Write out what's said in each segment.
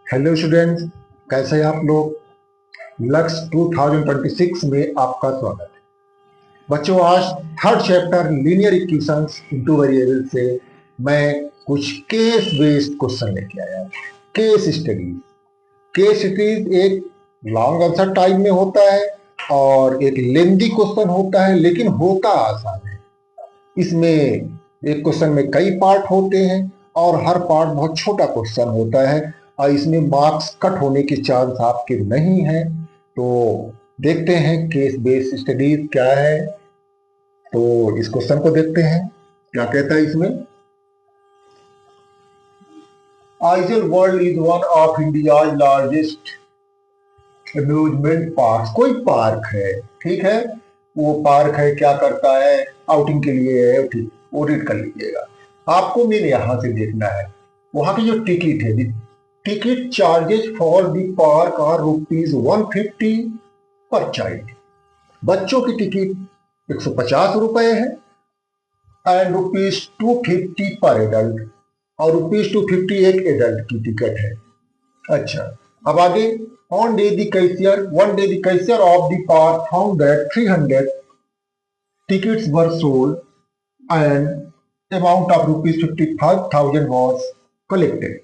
Hello students, कैसे हैं आप लोग। लक्ष्य 2026 में आपका स्वागत है। बच्चों, आज third chapter linear equations into variable से मैं कुछ केस बेस्ड क्वेश्चन लेके आया। Case studies. केस स्टडीज एक लॉन्ग आंसर टाइप में होता है और एक लेंथी क्वेश्चन होता है, लेकिन होता आसान है। इसमें एक क्वेश्चन में कई पार्ट होते हैं और हर पार्ट बहुत छोटा क्वेश्चन होता है और इसमें मार्क्स कट होने के चांस आपके नहीं है। तो देखते हैं केस बेस्ड स्टडीज क्या है। तो इस क्वेश्चन को देखते हैं क्या कहता है इसमें। Aizawl world is one of India largest amusement park. कोई पार्क है, ठीक है, वो पार्क है, क्या करता है, आउटिंग के लिए है, ठीक, वो रीड कर लीजिएगा। आपको मेरे यहां से देखना है वहां की जो टिकट है, ticket charges for the park are ₹150 per child. बच्चों की टिकट 150 रुपए है एंड ₹250 पर एडल्ट, और ₹250 एक एडल्ट की टिकट है। अच्छा, अब आगे। one day the cashier of the park found that 300 tickets were sold and amount of ₹55,000 was collected।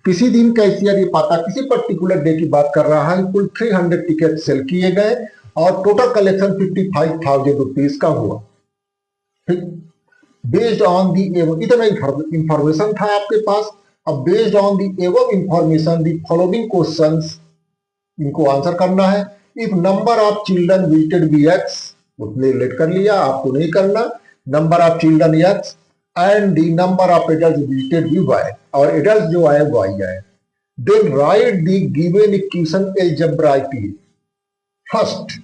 किसी दिन कैशियर ये पाता, किसी पर्टिकुलर डे की बात कर रहा है, कुल 300 टिकट सेल किए गए और टोटल कलेक्शन ₹55,000 का हुआ। ठीक, बेस्ड ऑन दी एवं, इतना इंफॉर्मेशन था आपके पास। अब based on the above information the following questions, इनको आंसर करना है। If number of children visited B x, उसने रिलेट कर लिया, आपको नहीं करना। Number of children x and the number of adult visited B y, और एडल्ट जो आए वाई आए। Then write the given equation algebraically. First,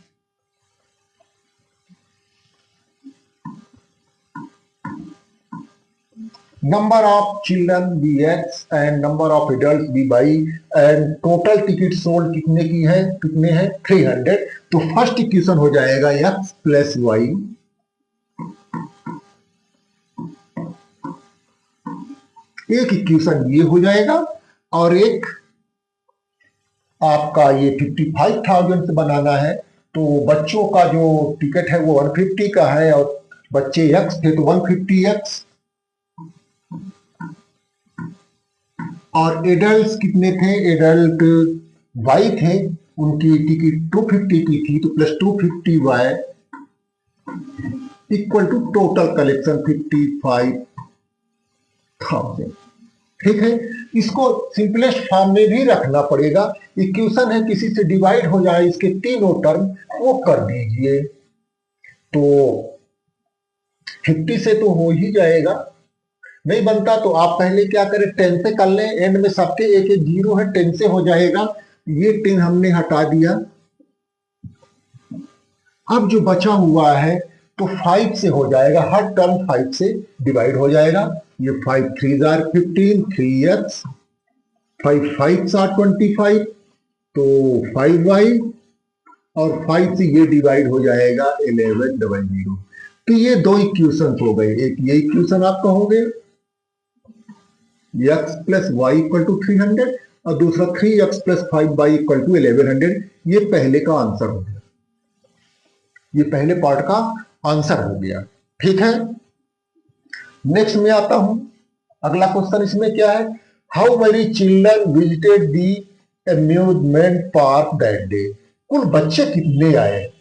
number of children bx and number of adults by and total ticket sold कितने की है, कितने हैं, 300। तो फर्स्ट इक्वेशन हो जाएगा x प्लस वाई, एक इक्वेशन ये हो जाएगा, और एक आपका ये 55,000 से बनाना है। तो बच्चों का जो टिकट है वो 150 का है और बच्चे x थे तो 150x, और एडल्ट कितने थे, एडल्ट वाई थे, उनकी टिकट 250 की थी तो plus 250 y equal to total collection 55,000। ठीक है, इसको सिंपलेस्ट फॉर्म में भी रखना पड़ेगा। इक्वेशन है, किसी से डिवाइड हो जाए इसके तीनों टर्म, वो कर दीजिए तो 50 से तो हो ही जाएगा। नहीं बनता तो आप पहले क्या करें, 10 से कर लें, एंड में सबके एक एक जीरो है, 10 से हो जाएगा। ये 10 हमने हटा दिया। अब जो बचा हुआ है तो 5 से हो जाएगा, हर टर्म 5 से डिवाइड हो जाएगा। ये 5 3 आर 15, 3x, 5 5 आर 25, तो 5y, और 5 से ये डिवाइड हो जाएगा 1100। तो ये दो इक्वेशन हो गए, एक ये इक्वेशन आपका हो गया x plus y equal to 300 और दूसरा 3x plus 5y equal to 1100। ये पहले का आंसर हो गया, ये पहले पार्ट का आंसर हो गया। ठीक है, नेक्स्ट में आता हूं। अगला क्वेश्चन इसमें क्या है, how many children visited the amusement park that day. कुल बच्चे कितने आए,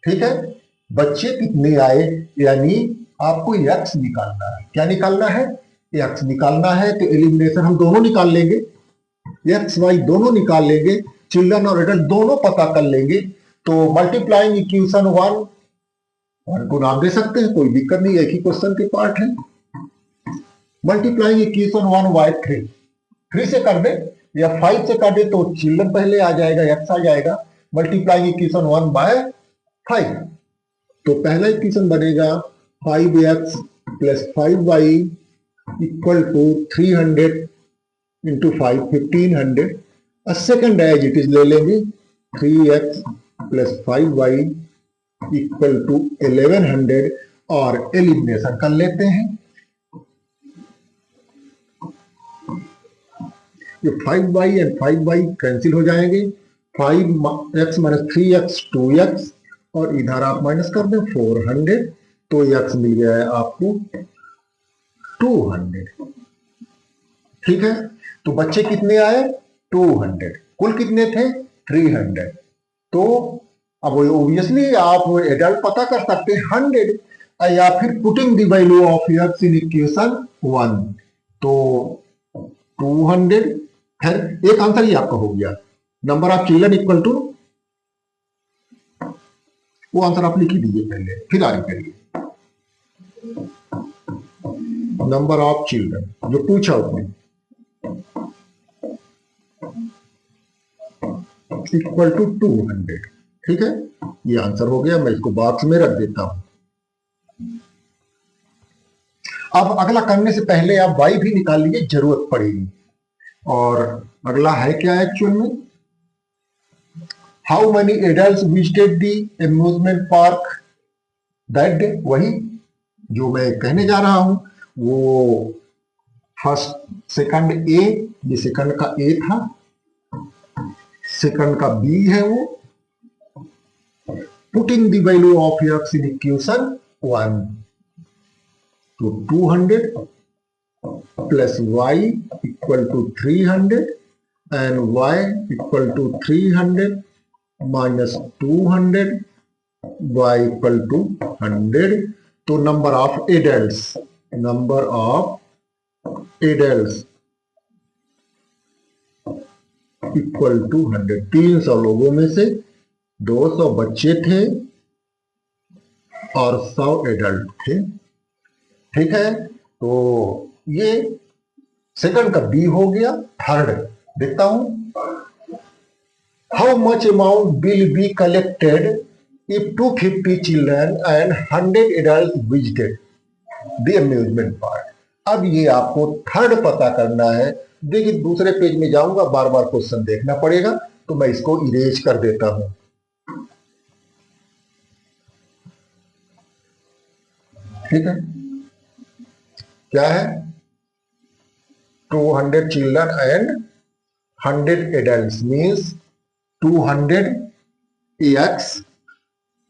ठीक है, बच्चे कितने आए, यानी आपको x निकालना है। क्या निकालना है, x निकालना है। तो एलिमिनेशन हम दोनों निकाल लेंगे, x y दोनों निकाल लेंगे, चिल्ड्रन और एडल्ट दोनों पता कर लेंगे। तो मल्टीप्लाइंग इक्वेशन 1 को नाम दे सकते हैं, कोई दिक्कत नहीं, एक ही क्वेश्चन के पार्ट है। मल्टीप्लाइंग इक्वेशन 1 बाय 3 से कर दे या 5 से कर दे तो चिल्ड्रन पहले आ जाएगा, x आ जाएगा। मल्टीप्लाइंग इक्वेशन 1 बाय 5, तो पहला इक्वेशन बनेगा 5x plus 5y equal to 300 into 5 1500। और सेकेंड एज इट इज ले लेंगे, 3x plus 5y equal to 1100, और एलिमिनेशन कर लेते हैं। ये 5y एंड 5y कैंसिल हो जाएंगे, 5x माइनस 3x 2x, और इधर आप माइनस कर दें 400, तो x मिल गया है आपको 200। ठीक है, तो बच्चे कितने आए 200, कुल कितने थे 300। तो अब ओब्वियसली आप एडल्ट पता कर सकते हैं 100, या फिर putting the value of x in equation 1, तो 200। खैर एक आंसर ही आपका हो गया, number of children equal to, वो आंसर आप लिख ही दीजिए पहले, फिर आगे करिए। नंबर ऑफ चिल्ड्रन जो पूछा उसने इक्वल टू 200। ठीक है, ये आंसर हो गया, मैं इसको बॉक्स में रख देता हूं। अब अगला करने से पहले आप y भी निकाल लीजिए, जरूरत पड़ेगी। और अगला है क्या एक्चुअल में, how many adults visited the amusement park that day. वही जो मैं कहने जा रहा हूं, वो फर्स्ट सेकंड ए, ये सेकंड का ए था, सेकंड का बी है वो, putting the value of x in equation 1, तो 200 plus y equal to 300 and y equal to 300 minus 200, y equal to 100। तो number of adults equal to 100। 300 लोगों में से 200 बच्चे थे और 100 एडल्ट थे। ठीक है, तो ये सेकंड का बी हो गया। थर्ड देखता हूं, how much amount will be collected if 250 children and 100 adult visited the amusement park. अब ये आपको थर्ड पता करना है। देखिए दूसरे पेज में जाऊंगा, बार बार क्वेश्चन देखना पड़ेगा, तो मैं इसको इरेज कर देता हूं। ठीक है, क्या है 200 children and 100 adult means 200 x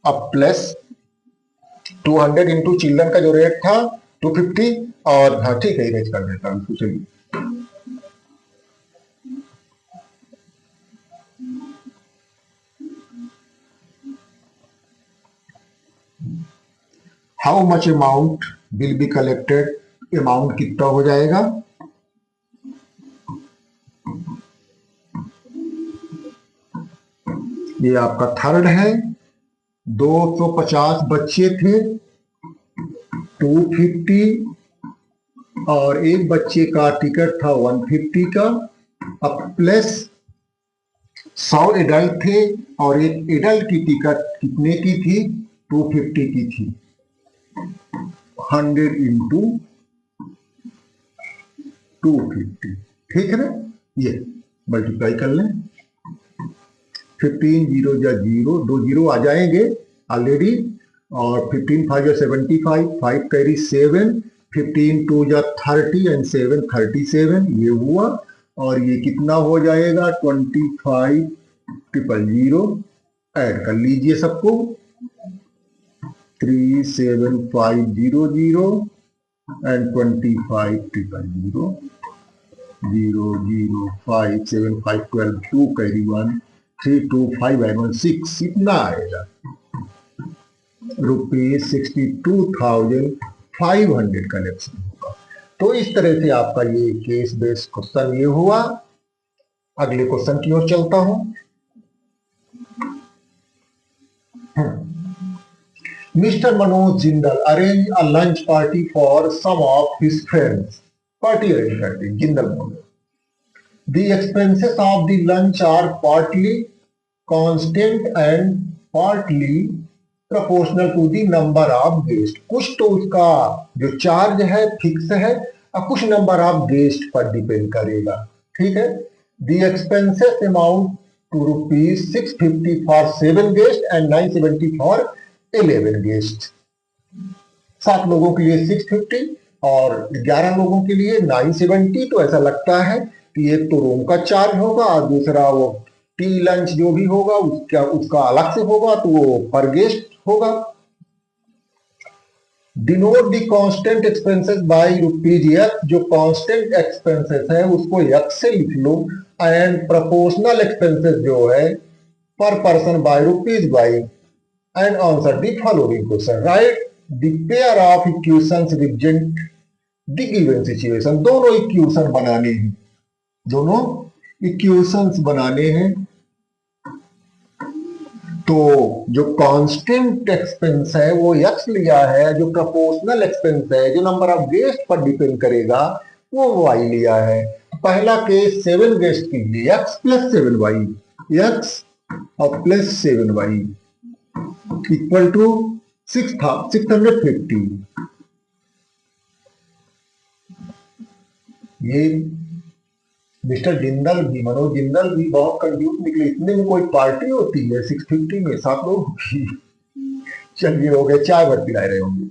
अब प्लस 200 इंटू चिल्ड्रन का जो रेट था 250, और हाँ ठीक है इरेज कर देता हूं इसको। चलिए how much amount will be collected, amount कितना हो जाएगा, ये आपका थर्ड है। 250 बच्चे थे, 250 और एक बच्चे का टिकट था 150 का, अब प्लस 100 एडल्ट थे और एक एडल्ट की टिकट कितने की थी 250 की थी। 100 इंटू 250, ठीक है ना, ये मल्टीप्लाई कर लें। 15 जीरो या जीरो, 2 जीरो आ जाएंगे ऑलरेडी, और 15 5 या 75, 5 कैरी 7, 15 2 या 30 एंड 7 37, ये हुआ। और ये कितना हो जाएगा 25 000, ऐड कर लीजिए सबको, 37500 एंड 25 000, 0 0 5 7 5 12 2 कैरी 1 3 2 5 एंड 1 6, कितना आएगा ₹62,500 कलेक्शन होगा। तो इस तरह से आपका ये केस बेस्ड क्वेश्चन ये हुआ। अगले क्वेश्चन की ओर चलता हूं। Mr. Manoj Jindal arranged a lunch party for some of his friends. Party arrange करते हैं जिंदल बोले। The expenses of the lunch are partly constant and partly proportional to the number of guests. कुछ तो उसका जो चार्ज है fix है और कुछ नंबर ऑफ गेस्ट पर डिपेंड करेगा। ठीक है, The expenses amount to ₹650 for 7 guests and 970 for 11 guest. 7 लोगों के लिए 650 और 11 लोगों के लिए 970। तो ऐसा लगता है कि एक तो रूम का चार्ज होगा और दूसरा वो टी लंच जो भी होगा उसका उसका अलग से होगा, तो वो पर गेस्ट होगा। Denote the constant expenses by rupees x, जो कांस्टेंट एक्सपेंसेस है उसको एक्स से लिख लो, एंड प्रोपोर्शनल एक्सपेंसेस जो है पर person by rupees by, and answer the following question. Right the pair of equations represent the given situation. दोनों equation बनाने हैं, दोनों इक्वेशंस बनाने हैं। तो जो कांस्टेंट एक्सपेंस है वो एक्स लिया है, जो प्रोपोर्शनल एक्सपेंस है जो नंबर ऑफ गेस्ट पर डिपेंड करेगा वो वाई लिया है। पहला केस 7 गेस्ट के लिए एक्स प्लस 7y, एक्स और प्लस 7y इक्वल टू 650। ये मिस्टर जिंदल भी, मनोज जिंदल भी बहुत कंफ्यूज निकले, इतने में कोई पार्टी होती है 650 में 7 लोग की। चलिए हो गए, चाय भर पिला रहे होंगे।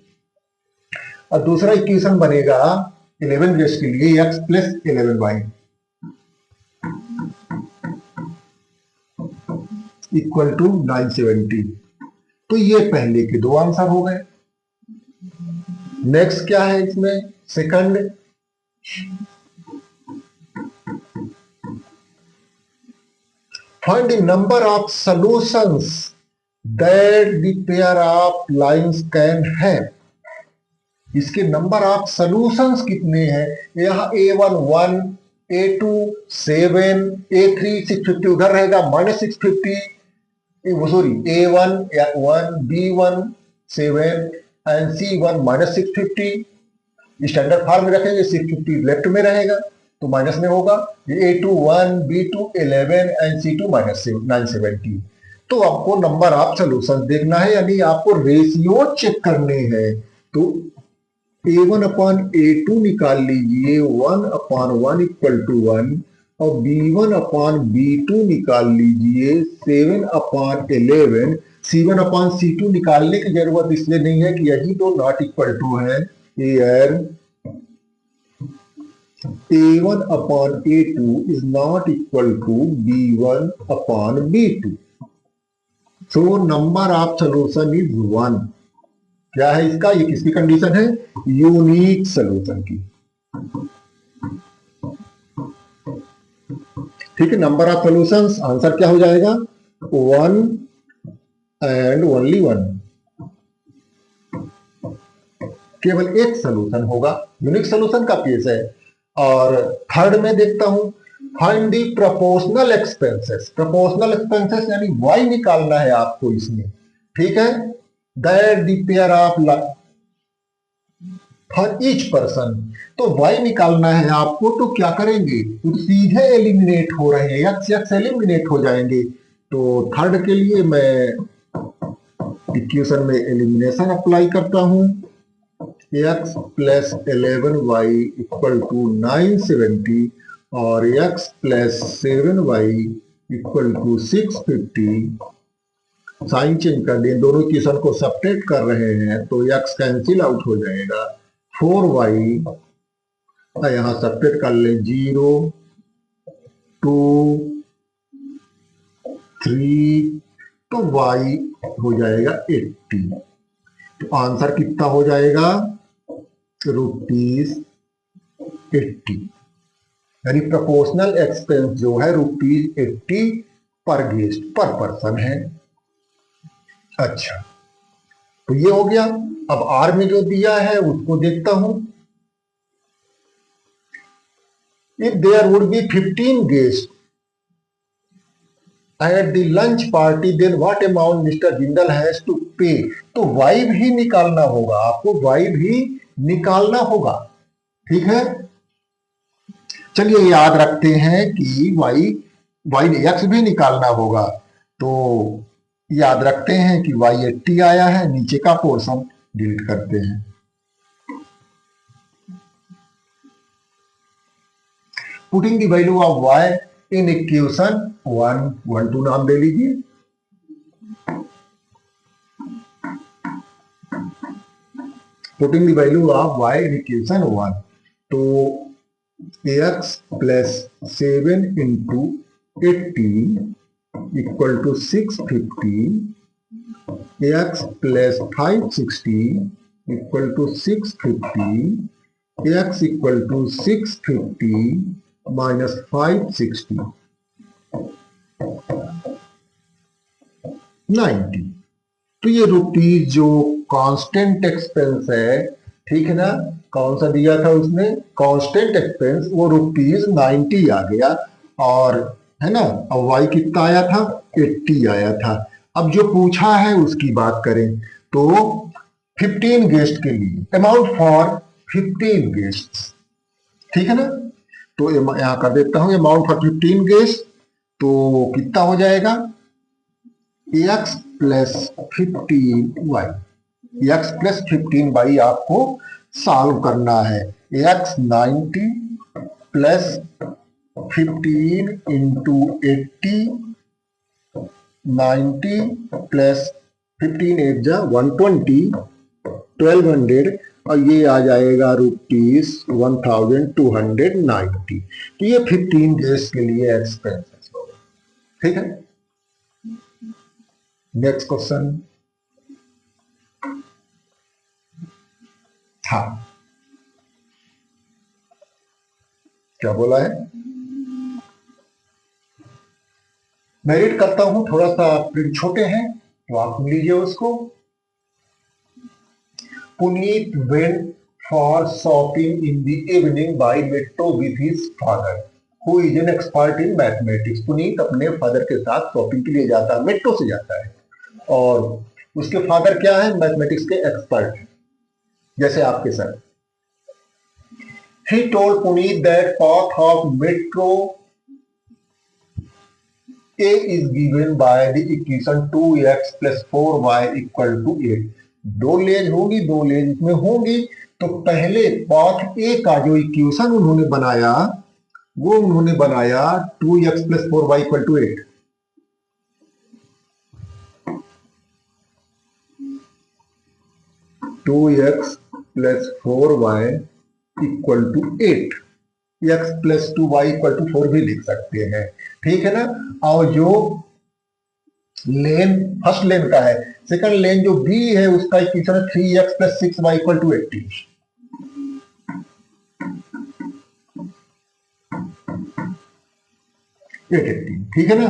और दूसरा इक्वेशन बनेगा 11 गेस्ट के लिए x plus 11y equal to 970। तो ये पहले के दो आंसर हो गए। नेक्स्ट क्या है इसमें, second, find the number of solutions that the pair of lines can have। इसके नंबर ऑफ सॉल्यूशंस कितने हैं, यहाँ A1 1, A2 7, A3 650, उधर रहेगा -650, sorry A1 1, B1 7 and C1 -650। Standard form में रखेंगे 650 लेफ्ट में रहेगा तो माइनस में होगा। A2 1, B2 11 and C2 -970। तो आपको नंबर ऑफ सॉल्यूशन देखना है, यानी आपको रेशियो चेक करने हैं। तो A1 अपॉन A2 निकाल लीजिए, 1 अपॉन 1 इक्वल टू 1, और B1 अपॉन B2 निकाल लीजिए 7 अपॉन 11। C1 अपॉन C2 निकालने की जरूरत इसलिए नहीं है कि यही तो नॉट इक्वल टू है। A1 upon A2 is not equal to B1 upon B2. So number of solution is 1। क्या है इसका, ये किसकी कंडीशन है, यूनिक सोल्यूशन की। ठीक है, नंबर ऑफ सॉल्यूशंस आंसर क्या हो जाएगा, 1 एंड ओनली 1। केवल एक सोल्यूशन होगा, यूनिक सोल्यूशन का केस है। और थर्ड में देखता हूं, find the proportional expenses. Proportional expenses यानी वाई निकालना है आपको इसमें, ठीक है। That the pair of for each person, तो वाई निकालना है आपको, तो क्या करेंगे, तो सीधे एलिमिनेट हो रहे हैं, एक्स एक्स एलिमिनेट हो जाएंगे। तो थर्ड के लिए मैं इक्वेशन में एलिमिनेशन अप्लाई करता हूं। x plus 11y equal to 970 और x plus 7y equal to 650। Sign change कर दें, दोनों इक्वेशन को सब्ट्रैक्ट कर रहे हैं तो x कैंसिल आउट हो जाएगा। 4y यहां सब्ट्रैक्ट कर लें, 0 2 3, तो y हो जाएगा 80। तो आंसर कितना हो जाएगा, ₹80। यानी प्रोपोर्शनल एक्सपेंस जो है ₹80 पर गेस्ट पर पर्सन है। अच्छा, तो ये हो गया। अब आर में जो दिया है उसको देखता हूं। If there would be 15 guest at the lunch party then what amount mister Jindal has to pay. तो वाई भी निकालना होगा आपको, वाई भी निकालना होगा, ठीक है। चलिए याद रखते हैं कि वाई एक्स भी निकालना होगा। तो याद रखते हैं कि y 80 आया है, नीचे का पोर्शन डिलीट करते हैं। Putting the value of y in equation 1, 1 2 नाम दे लीजिए। Putting the value of y in equation 1, तो x plus 7 into 18 equal to 650, x plus 560 equal to 650, x equal to 650 minus 560 90। तो ये रुपीज जो कांस्टेंट एक्सपेंस है, ठीक है ना, कौन सा दिया था उसने कांस्टेंट एक्सपेंस, वो रुपीज 90 आ गया। और है ना, अब वाई कितना आया था 80 आया था। अब जो पूछा है उसकी बात करें तो 15 गेस्ट के लिए अमाउंट फॉर 15 गेस्ट, ठीक है ना। तो यहां कर देता हूं अमाउंट फॉर 15 गेस्ट, तो कितना हो जाएगा x plus 15y, x plus 15y आपको सॉल्व करना है। एक्स 90 प्लस 15 इंटू 80, 90 प्लस 15 8 जा 120, 1200, और ये आ जाएगा रुपीज 1290। तो ये 15 डेज के लिए एक्सपेंसेस होगा, ठीक है। नेक्स्ट क्वेश्चन, हाँ क्या बोला है, मैं रीड करता हूं, थोड़ा सा प्रिंट छोटे हैं तो आप सुन लीजिए उसको। Puneet went for shopping in the evening by metro with his father, who is an expert in mathematics। Puneet अपने फादर के साथ शॉपिंग के लिए जाता है, मेट्रो से जाता है, और उसके फादर क्या है, मैथमेटिक्स के एक्सपर्ट हैं, जैसे आपके sir. He told Puneet that path of metro A is given by the equation 2x plus 4y equal to 8। दो लेज होगी, दो लेज इसमें होगी, तो पहले पाथ ए का जो इक्वेशन उन्होंने बनाया वो उन्होंने बनाया 2x plus 4y equal to 8। Two x plus 4y equal to 8, x plus 2y equal to 4 भी लिख सकते हैं, ठीक है ना। और जो लेन फर्स्ट लेन का है, सेकंड लेन जो बी है उसका इक्वेशन है 3x plus 6y equal to 80। ठीक है ना।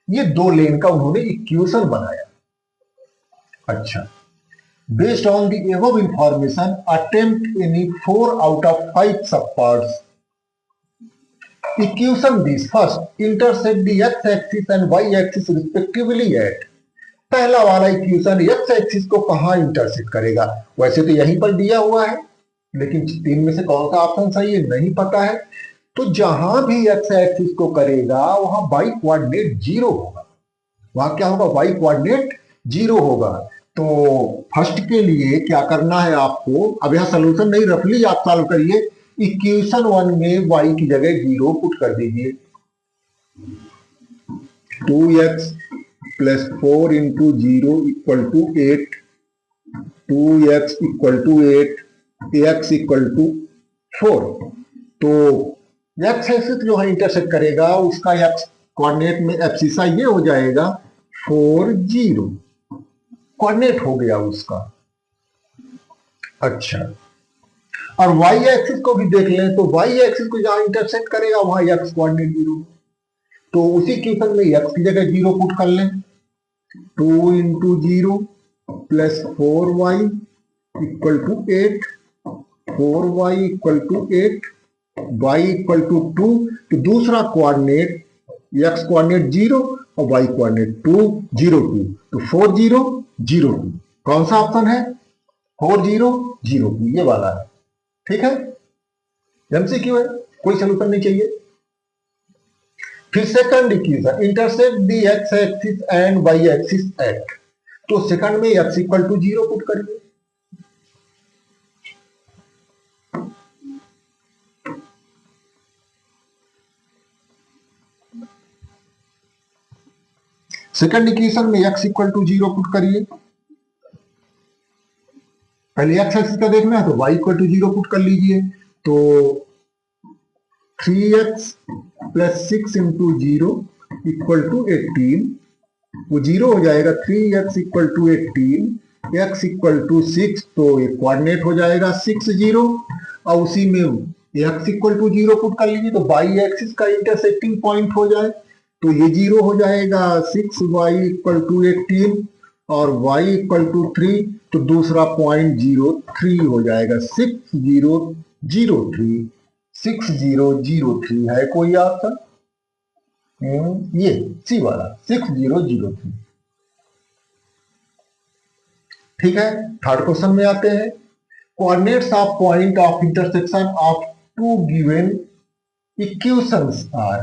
ये दो लेन का उन्होंने इक्वेशन बनाया। अच्छा, based on the above information, attempt any 4 out of 5 subparts। Equation these, first intersect the x-axis and y-axis respectively at। पहला वाला इक्वेशन एक्स एक्सिस को कहां इंटरसेक्ट करेगा, वैसे तो यहीं पर दिया हुआ है, लेकिन तीन में से कौन सा ऑप्शन सही है नहीं पता है। तो जहां भी एक्स एक्सिस को करेगा वहां वाई कोऑर्डिनेट 0 होगा, वहां क्या होगा, वाई कोऑर्डिनेट 0 होगा। तो फर्स्ट के लिए क्या करना है आपको, अब यहां सोल्यूशन नहीं, रफली आप सॉल्व करिए। इक्वेशन 1 में y की जगह 0 पुट कर दीजिए, 2x plus 4 into 0 equal to 8, 2x equal to 8, x equal to 4। तो x एक्सिस जो है इंटरसेक्ट करेगा उसका x कोऑर्डिनेट में एब्सिसा ये हो जाएगा 4 0, कोऑर्डिनेट हो गया उसका। अच्छा, और y एक्सिस को भी देख लें, तो y एक्सिस को जहां इंटरसेक्ट करेगा वहां x कोऑर्डिनेट 0, तो उसी इक्वेशन में x की जगह 0 पुट कर लें, 2 into 0 plus 4y equal to 8, 4y equal to 8, y equal to 2। तो दूसरा कोऑर्डिनेट x कोऑर्डिनेट 0 और y कोऑर्डिनेट 2 0 2, तो 4 0 0 2, कौन सा ऑप्शन है 4 0 0 2, ये वाला है, ठीक है। एमसीक्यू है, कोई सोल्यूशन नहीं चाहिए। फिर second equation intersect the x axis and y axis at, तो सेकंड में x इक्वल टू 0 पुट करिए, सेकंड इक्वेशन में x इक्वल टू 0 पुट करिए। पहले x एक्सिस का देखना है तो y इक्वल टू 0 पुट कर लीजिए, तो 3x plus 6 into 0 equal to 18, वो 0 हो जाएगा, 3x equal to 18, x equal to 6, तो ये कोऑर्डिनेट हो जाएगा 6 0, और उसी में x इक्वल टू 0 पुट कर लीजिए तो बाई एक्सिस का इंटरसेक्टिंग पॉइंट हो जाए, तो ये 0 हो जाएगा, 6y इक्वल टू 18 और y इक्वल टू 3, तो दूसरा पॉइंट 0 3 हो जाएगा, 6 0 0 3, 6 0 0 3 है कोई ऑप्शन? ये सी वाला 6 0 0 3। ठीक है, थर्ड क्वेश्चन में आते हैं। Coordinates of point of intersection of two given equations are.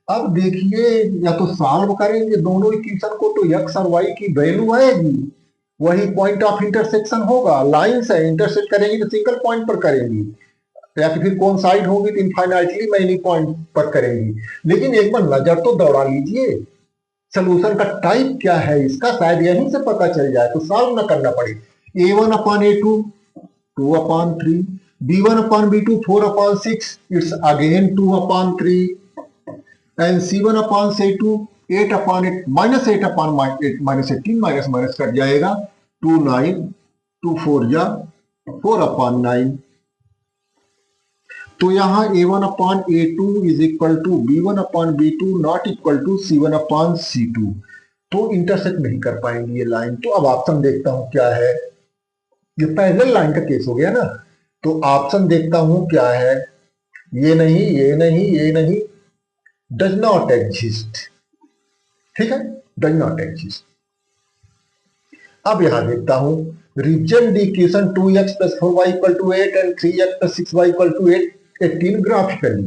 अब देखिए, या तो सॉल्व करेंगे दोनों इक्वेशन को तो x और y की वैल्यू आएगी, वही पॉइंट ऑफ इंटरसेक्शन होगा। लाइन से इंटरसेक्ट करेंगी तो सिंगल पॉइंट पर करेंगी, या फिर कोइंसाइड होगी तो इनफाइनाइटली मैनी पॉइंट पर करेंगी। लेकिन एक बार नजर तो दौड़ा लीजिए, सोल्यूशन का टाइप क्या है इसका, शायद यहीं से पता चल जाए, तो सॉल्व ना करना पड़े। a1 upon a2 2 upon 3, b1 upon b2 4 upon 6, it's again 2 upon 3, and c1 upon c2 8 upon 8 minus 8 upon 8 minus 18 minus minus cut जाएगा, 2 9 2 4 जा 4 upon 9। तो यहाँ a1 upon a2 is equal to b1 upon b2 not equal to c1 upon c2, तो intersect नहीं कर पाएंगे ये line. तो अब ऑप्शन देखता हूं क्या है, ये पैरेलल लाइन का केस हो गया ना, तो ऑप्शन देखता हूं क्या है, ये नहीं ये नहीं ये नहीं, डज नॉट एग्जिस्ट। ठीक है, डज नॉट एग्जिस्ट। अब यहां देखता हूं, represent the equation 2x plus 4y equal to 8 and 3x plus 6y equal to 18 graphically.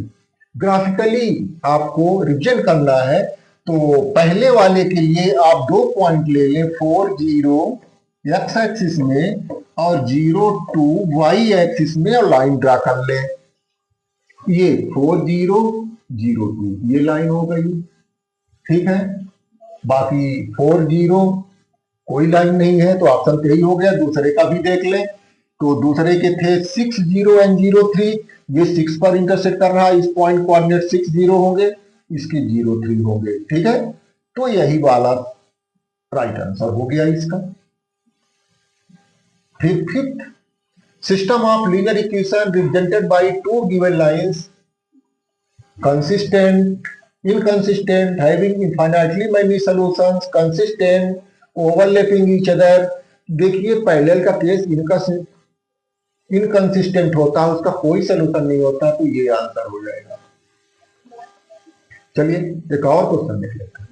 Graphically आपको रिप्रेजेंट करना है, तो पहले वाले के लिए आप 2 पॉइंट ले लें, 4 0 x एक्सिस में और 0 2 y एक्सिस में, और लाइन ड्रा कर लें। ये 4 0 0 2 ये लाइन हो गई। ठीक है, बाकी 4 0 कोई लाइन नहीं है, तो ऑप्शन यही हो गया। दूसरे का भी देख लें, तो दूसरे के थे 6 0 एंड 0 3, ये 6 पर इंटरसेक्ट कर रहा है, इस पॉइंट कोऑर्डिनेट 6 0 होंगे, इसके 0 3 होंगे। ठीक है, तो यही वाला राइट आंसर हो गया इसका। फिर fifth, system of linear equation represented by two given lines consistent, inconsistent, having infinitely many solutions, consistent, overlapping each other। देखिए पैरेलल का केस इनकंसिस्टेंट होता है, उसका कोई सोल्यूशन नहीं होता, तो ये आंसर हो जाएगा। चलिए एक और क्वेश्चन देख लेते हैं,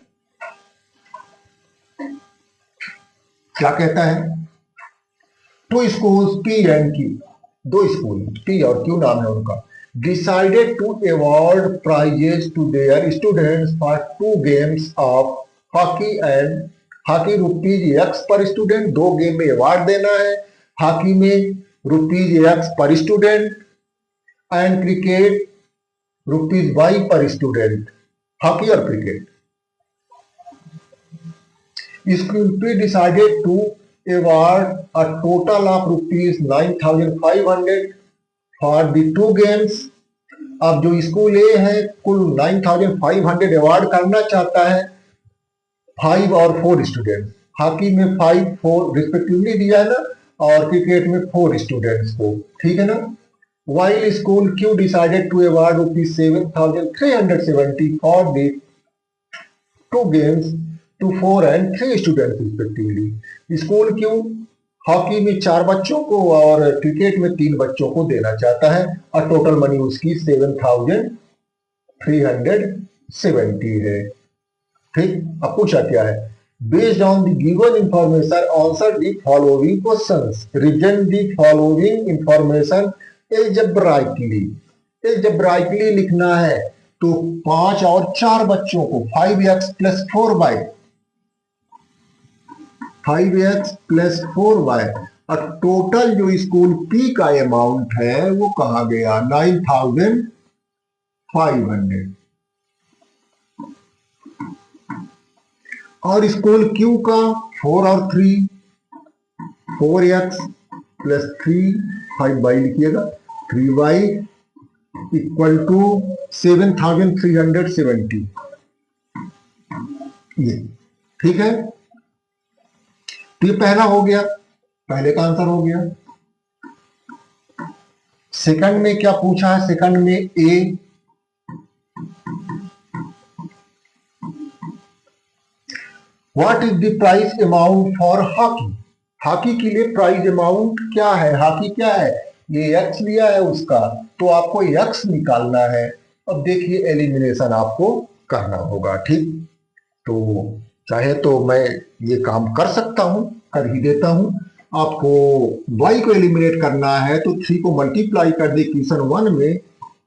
क्या कहता है। Two schools P and Q, दो स्कूल पी और क्यू नाम है उनका, decided to award prizes to their students for 2 games of hockey and hockey rupees x per student, 2 game में अवार्ड देना है, हॉकी में rupees x per student and cricket rupees y per student, hockey और cricket. School P decided to award a total of rupees 9,500 for the 2 games. अब जो school ए है कुल 9,500 award करना चाहता है 5 और 4 स्टूडेंट, हॉकी में 5 4 रिस्पेक्टिवली दिया है ना, और क्रिकेट में 4 स्टूडेंट्स को। ठीक है ना। While school Q decided to award rupees 7,370 for the 2 games to 4 and 3 students respectively. School Q hockey में 4 बच्चों को और क्रिकेट में 3 बच्चों को देना चाहता है, और टोटल मनी उसकी 7,370 है। ठीक, अब पूछा क्या है, based on the given information answer the following questions, represent the following information algebraically. Algebraically लिखना है तो 5 और 4 बच्चों को 5x plus 4y 5x plus 4y, और टोटल जो स्कूल पी का अमाउंट है वो कहा गया 9,500, और स्कूल क्यू का 4 और 3 4x plus 3 5y लिखिएगा 3y इक्वल टू 7,370, ये ठीक है। तो ये पहला हो गया, पहले का आंसर हो गया। सेकंड में क्या पूछा है? सेकंड में A, what is the price amount for hockey? Hockey के लिए प्राइस अमाउंट क्या है? हॉकी क्या है? ये एक्स लिया है उसका, तो आपको एक्स निकालना है। अब देखिए एलिमिनेशन आपको करना होगा, ठीक। तो चाहे तो मैं ये काम कर सकता हूं, कर ही देता हूं। आपको y को एलिमिनेट करना है तो 3 को मल्टीप्लाई कर दे इक्वेशन 1 में,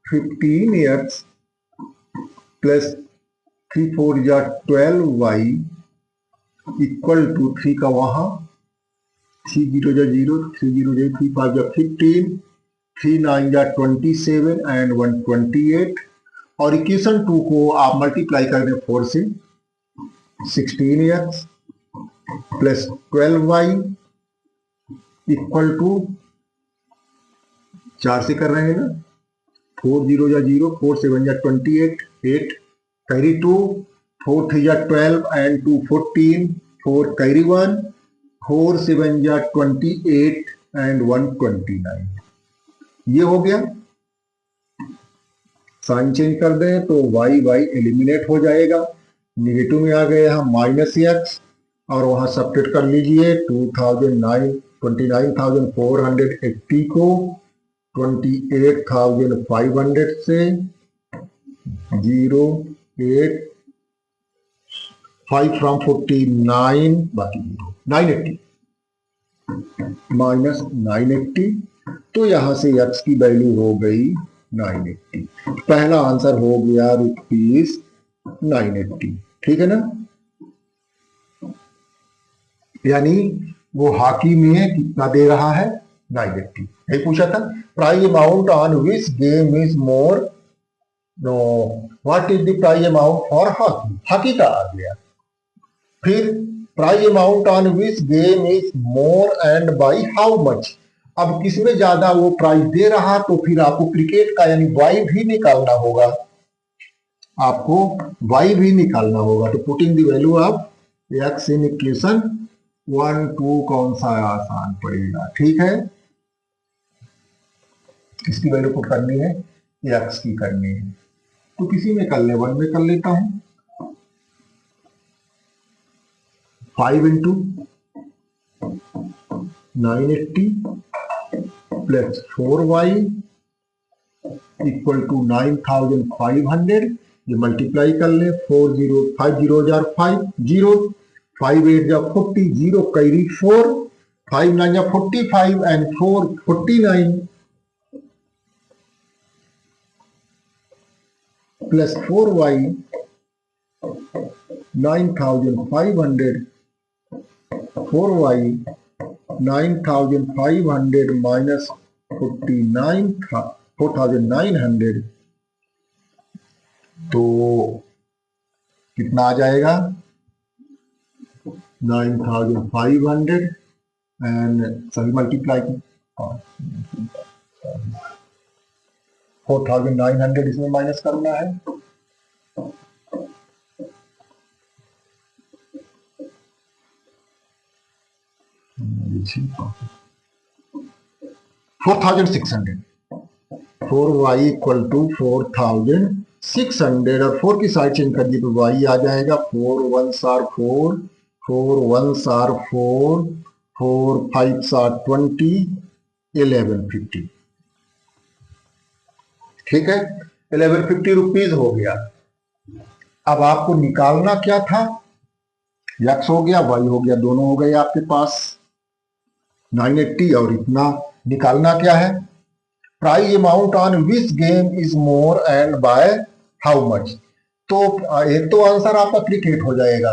15x प्लस 3 4 या 12y इक्वल टू 3 का वहां 3 0 या 0, 3 0 या 3 5 या 15, 3 9 या 27 एंड 128। और इक्वेशन 2 को आप मल्टीप्लाई कर दें 4 से, 16x plus 12y equal to 4 से कर रहे हैं ना, 4 0 या 0, 4 7 या 28, 8 कैरी 2, 4 3 या 12 एंड 2 14, 4 कैरी 1, 4 7 या 28 एंड 129। ये हो गया। साइन चेंज कर दें तो y एलिमिनेट हो जाएगा। निगेटिव में आ गए हम -x और वहां सब्ट्रैक्ट कर लीजिए 29,480 को 28,500 से 0 8 5 फ्रॉम 49 बाकी 980 माइनस 980। तो यहां से x की वैल्यू हो गई 980। पहला आंसर हो गया ₹980, ठीक है ना। यानी वो हॉकी में कितना दे रहा है? 980। यही पूछा था। Prize amount on which game is more, no what is the prize amount for hockey? Hockey का आ गया। फिर prize amount on which game is more and by how much. अब किसमें ज्यादा वो प्राइज दे रहा, तो फिर आपको क्रिकेट का यानी वाई भी निकालना होगा, आपको वाई भी निकालना होगा। तो putting the value of x in equation 1 2 कौन सा आसान पड़ेगा? ठीक है, किसकी वैल्यू पुट करनी है? एक्स की करनी है। तो किसी में कर ले, 1 में कर लेता हूं। 5 into 980 plus 4y equal to 9,500। ये मल्टीप्लाई कर ले, 4 0 5 0 5 0, 5 8 जा 40, 0 कैरी 4, 5 9 जा 45 and 4 49 plus 4y 9,500, 4y 9,500 minus 4,900, तो कितना आ जाएगा? 9,500 एंड सभी मल्टीप्लाई की 4,900 इसमें माइनस करना है। $4,600, 4y इक्वल टू 4,600 और 4 की साइड चेंज कर दी तो y आ जाएगा 4 1s are 4, 4 1s are 4, 4 5s are 20, 1150। ठीक है, 1150 रुपीज हो गया। अब आपको निकालना क्या था? x हो गया, y हो गया, दोनों हो गए आपके पास 980। और इतना निकालना क्या है? Prize amount on which game is more and by how much. तो एक तो आंसर आपका क्रिकेट हो जाएगा,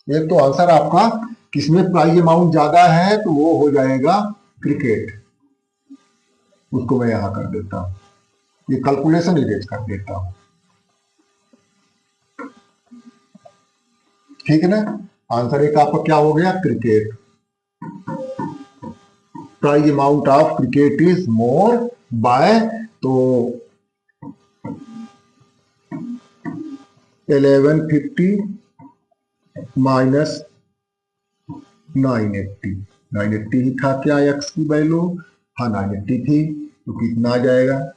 एक तो आंसर आपका किसमें प्राइज अमाउंट ज्यादा है, तो वो हो जाएगा क्रिकेट। उसको मैं यहां कर देता हूं, ये कैलकुलेशन इरेज कर देता हूं, ठीक है ना। आंसर एक आपका क्या हो गया? Cricket. Prize amount of cricket is more by, तो 1150 माइनस 980, 980 ही था क्या x की वैल्यू? हाँ 980 थी, तो कितना आ जाएगा?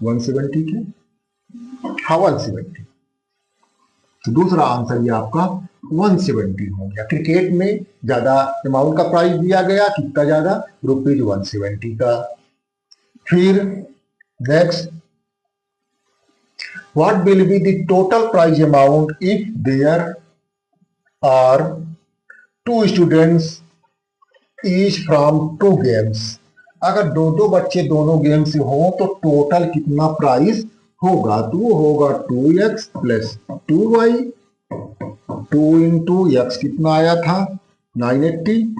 170 के, हाँ 170। तो दूसरा आंसर ये आपका 170 हो गया। क्रिकेट में ज्यादा अमाउंट का प्राइस दिया गया, कितना ज्यादा? ₹170 का। फिर next, what will be the total prize amount if there are 2 students each from 2 games? अगर दो बच्चे दोनों गेम से हो तो टोटल कितना प्राइस होगा? तो वो होगा 2x plus 2y, 2 into x कितना आया था? 980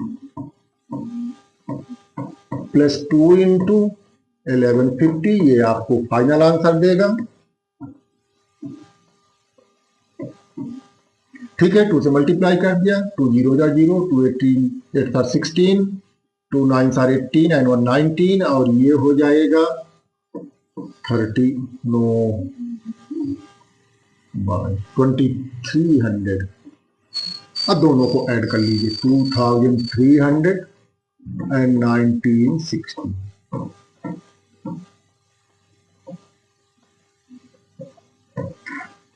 प्लस 2 इंटू 1150, ये आपको फाइनल आंसर देगा। ठीक है, 2 से मल्टीप्लाई कर दिया, 2 0 जा 0, 2 18 8 16, 2 9 18 एंड 1 19, और ये हो जाएगा 2300। अब दोनों को ऐड कर लीजिए, 2300 एंड 1960,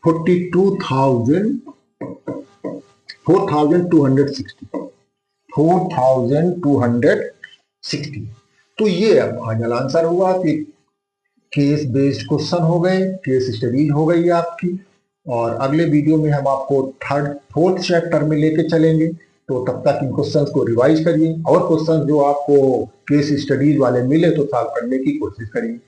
4260। तो ये अब फाइनल आंसर हुआ कि केस बेस्ड क्वेश्चन हो गए, केस स्टडीज हो गई आपकी। और अगले वीडियो में हम आपको 3rd 4th चैप्टर में लेके चलेंगे, तो तब तक इन क्वेश्चंस को रिवाइज करिए और क्वेश्चन जो आपको केस स्टडीज वाले मिले तो सॉल्व करने की कोशिश करिए।